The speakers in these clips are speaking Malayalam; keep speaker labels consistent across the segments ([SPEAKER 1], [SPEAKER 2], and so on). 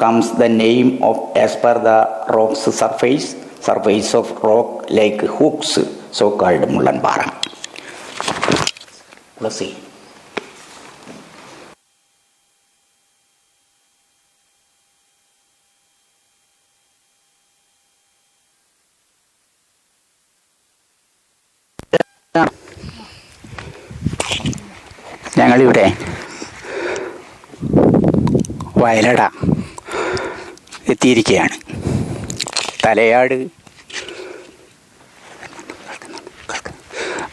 [SPEAKER 1] comes the name of as per the rock's surface of rock like hooks, so called Mullanpara. Let's see. ഞങ്ങളിവിടെ വയലട എത്തിയിരിക്കുകയാണ്.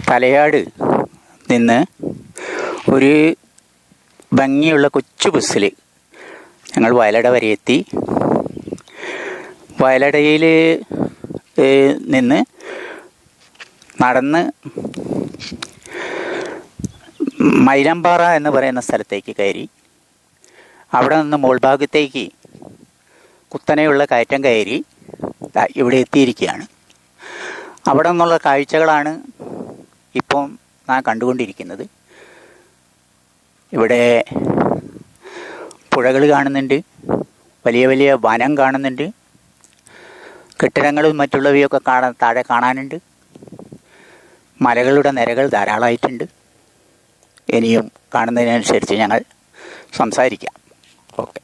[SPEAKER 1] തലയാട് നിന്ന് ഒരു ഭംഗിയുള്ള കൊച്ചു ബസ്സിൽ ഞങ്ങൾ വയലട വരെ എത്തി. വയലടയിൽ നിന്ന് നടന്ന് മൈലമ്പാറ എന്ന് പറയുന്ന സ്ഥലത്തേക്ക് കയറി. അവിടെ നിന്ന് മുൾഭാഗത്തേക്ക് കുത്തനെയുള്ള കയറ്റം കയറി ഇവിടെ എത്തിയിരിക്കുകയാണ്. അവിടെ നിന്നുള്ള കാഴ്ചകളാണ് ഇപ്പം ഞാൻ കണ്ടുകൊണ്ടിരിക്കുന്നത്. ഇവിടെ പുഴകൾ കാണുന്നുണ്ട്, വലിയ വലിയ വനം കാണുന്നുണ്ട്, കെട്ടിടങ്ങളും മറ്റുള്ളവയൊക്കെ താഴെ കാണാനുണ്ട്, മലകളുടെ നിരകൾ ധാരാളമായിട്ടുണ്ട്. ഇനിയും കാണുന്നതിനനുസരിച്ച് ഞങ്ങൾ സംസാരിക്കാം. Okay.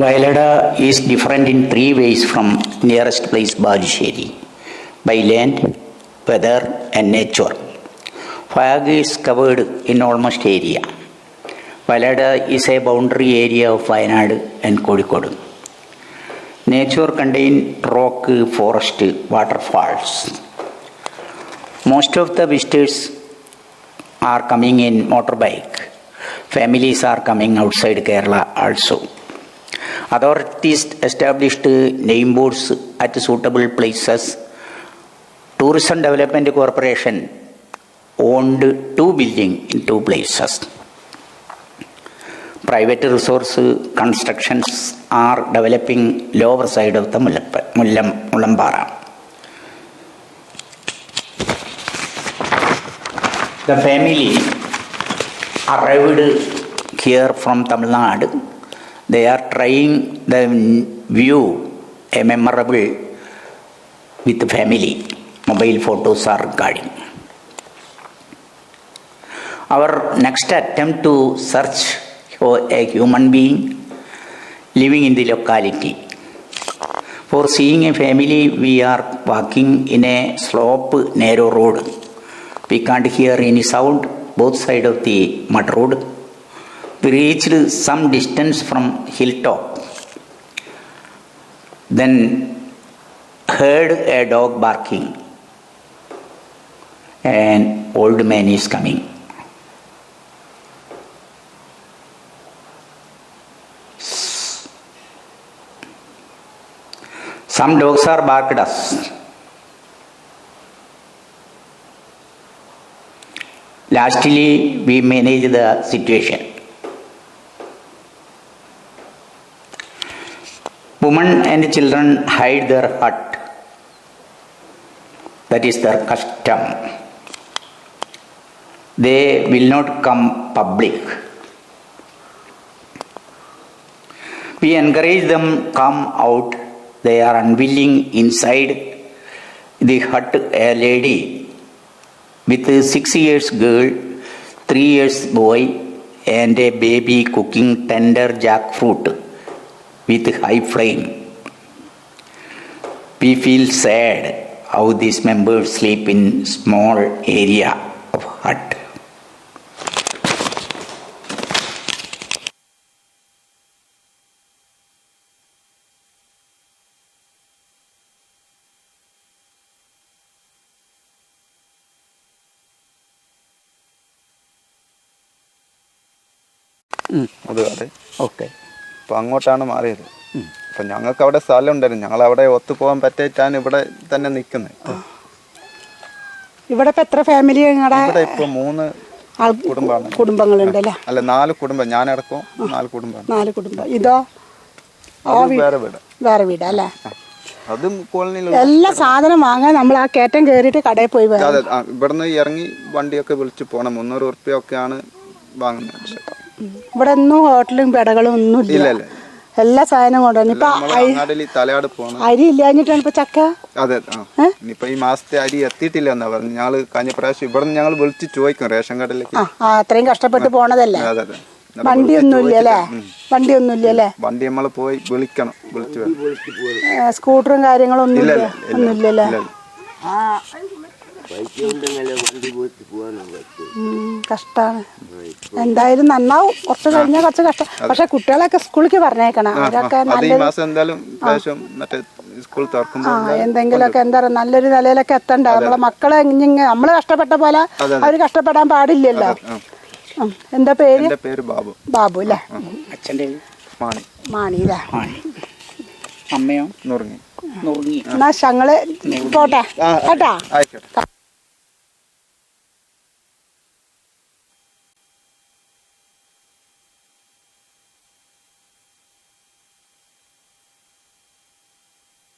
[SPEAKER 1] Vayalada is different in 3 ways from nearest place Balusheri: by land, weather and nature. Fog is covered in almost area. Vayalada is a boundary area of Wayanad and Kozhikode. Nature contains rock, forest, waterfalls. Most of the visitors are coming in motorbike. Families are coming outside Kerala also. Authorities established name boards at suitable places. Tourism Development Corporation owned 2 buildings in 2 places. Private resource constructions are developing lower side of the Mullanpara. The family arrived here from Tamil Nadu. They are trying the view a memorable with the family. Mobile photos are recording. Our next attempt to search for a human being living in the locality. For seeing a family, we are walking in a slope, narrow road. We can't hear any sound both sides of the mud road. We reached some distance from hilltop. Then heard a dog barking. An old man is coming. Some dogs are barked us. Lastly, we manage the situation. Women and children hide their hut. That is their custom. They will not come public. We encourage them come out. They are unwilling. Inside the hut, a lady with a 6 years girl, 3 years boy and a baby cooking tender jackfruit with high flame. We feel sad how these members sleep in small area of hut.
[SPEAKER 2] അത് അതെ. ഓക്കെ. അപ്പോൾ അങ്ങോട്ടാണ് മാറിയത്. അപ്പം ഞങ്ങൾക്ക് അവിടെ സ്ഥലം ഉണ്ടായിരുന്നു. ഞങ്ങൾ അവിടെ ഒത്തുപോകാൻ പറ്റിയിട്ടാണ് ഇവിടെ തന്നെ നിൽക്കുന്നത്.
[SPEAKER 3] ഇവിടെ ഇപ്പം എത്ര ഫാമിലി?
[SPEAKER 2] ഇവിടെ ഇപ്പോൾ 3
[SPEAKER 3] കുടുംബങ്ങളുണ്ടല്ലേ?
[SPEAKER 2] അല്ല 4 കുടുംബം, ഞാനടക്കം 4 കുടുംബം.
[SPEAKER 3] 4 കുടുംബം. ഇതോ
[SPEAKER 2] വേറെ വീട്?
[SPEAKER 3] വേറെ വീട് അല്ലേ?
[SPEAKER 2] അതും കോളനിയിൽ
[SPEAKER 3] എല്ലാ സാധനം വാങ്ങാൻ നമ്മൾ ആ കയറ്റം കയറിയിട്ട് കടയിൽ പോയി വേണം.
[SPEAKER 2] അതെ ഇവിടുന്ന് ഇറങ്ങി വണ്ടിയൊക്കെ വിളിച്ച് പോകണം. 300 ഉറുപ്പ്യൊക്കെയാണ് വാങ്ങുന്നത്.
[SPEAKER 3] ഇവിടെ ഒന്നും ഹോട്ടലും പെടകളും ഒന്നും ഇല്ല.
[SPEAKER 2] ഇല്ല
[SPEAKER 3] എല്ലാ സാധനവും കൊണ്ടുവന്നു. ഇപ്പൊ
[SPEAKER 2] അങ്ങാടിയിൽ തലയാട് പോകണം.
[SPEAKER 3] അരി ഇല്ലാഞ്ഞിട്ടാണ് ഇപ്പൊ ചക്ക.
[SPEAKER 2] അതെ ഇനിയിപ്പോ ഈ മാസത്തെ അരി എത്തിയിട്ടില്ല എന്നാ പറഞ്ഞു. ഞങ്ങള് കഴിഞ്ഞ പ്രാവശ്യം ഇവിടെ നിന്ന് ഞങ്ങൾ വിളിച്ച് ചോദിക്കും റേഷൻ കടയിലേക്ക്.
[SPEAKER 3] അത്രയും കഷ്ടപ്പെട്ട് പോണതല്ലേ.
[SPEAKER 2] അതെ
[SPEAKER 3] വണ്ടിയൊന്നുമില്ല അല്ലേ? വണ്ടിയൊന്നുമില്ല അല്ലേ?
[SPEAKER 2] വണ്ടി നമ്മൾ പോയി വിളിക്കണം. വിളിച്ചു
[SPEAKER 3] സ്കൂട്ടറും കാര്യങ്ങളും ഒന്നുമില്ല. ഒന്നുമില്ലല്ലേ? കഷ്ടാണ്. എന്തായാലും നന്നാവും. കുറച്ച് കഴിഞ്ഞാൽ കുറച്ച് കഷ്ടം. പക്ഷെ കുട്ടികളൊക്കെ സ്കൂളിലേക്ക് പറഞ്ഞേക്കണം. അവരൊക്കെ എന്തെങ്കിലുമൊക്കെ എന്താ പറയുക നല്ലൊരു നിലയിലൊക്കെ എത്തണ്ട. നമ്മളെ മക്കളെ നമ്മള് കഷ്ടപ്പെട്ട പോലെ അവര് കഷ്ടപ്പെടാൻ പാടില്ലല്ലോ. എന്താ പേര്?
[SPEAKER 2] ബാബു.
[SPEAKER 3] ബാബു അല്ലേ?
[SPEAKER 1] അച്ഛൻ്റെ
[SPEAKER 3] മാണി അല്ലേ?
[SPEAKER 1] അമ്മയോ?
[SPEAKER 2] നുറുങ്ങി.
[SPEAKER 3] എന്നാ ഞങ്ങള് പോട്ടെ കേട്ടാ.
[SPEAKER 2] ആയിക്കോട്ടെ.